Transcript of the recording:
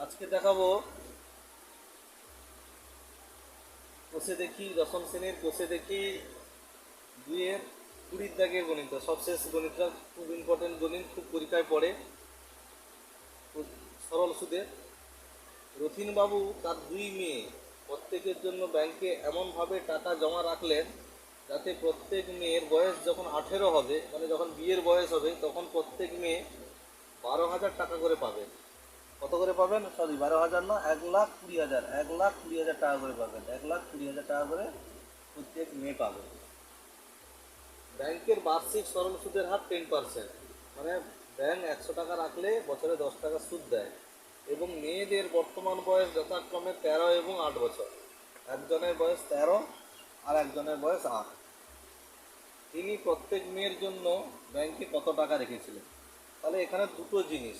আজকে দেখাবো কোষে দেখি দশম শ্রেণীর কোষে দেখি দুইয়ের 20 দাগের গণিত, সবশেষ গণিতটা খুব ইম্পর্টেন্ট গণিত, খুব পরীক্ষায় পড়ে। সরল সুদে রথিনবাবু তার দুই মেয়ে প্রত্যেকের জন্য ব্যাংকে এমনভাবে টাকা জমা রাখলেন যাতে প্রত্যেক মেয়ের বয়স যখন 18 হবে, মানে যখন বিয়ের বয়স হবে, তখন প্রত্যেক মেয়ে 12,000 টাকা করে পাবেন। কত করে পাবেন? সরি, 12,000 না, 1,20,000, 1,20,000 টাকা করে পাবেন। 1,20,000 টাকা করে প্রত্যেক মেয়ে পাবে। ব্যাংকের বার্ষিক সরল সুদের হার 10%, মানে ব্যাংক 100 টাকা রাখলে বছরে 10 টাকা সুদ দেয়। এবং মেয়েদের বর্তমান বয়স যথাক্রমে 13 এবং 8 বছর। একজনের বয়স 13 আর একজনের বয়স 8। তিনি প্রত্যেক মেয়ের জন্য ব্যাংকে কত টাকা রেখেছিলেন? তাহলে এখানে দুটো জিনিস,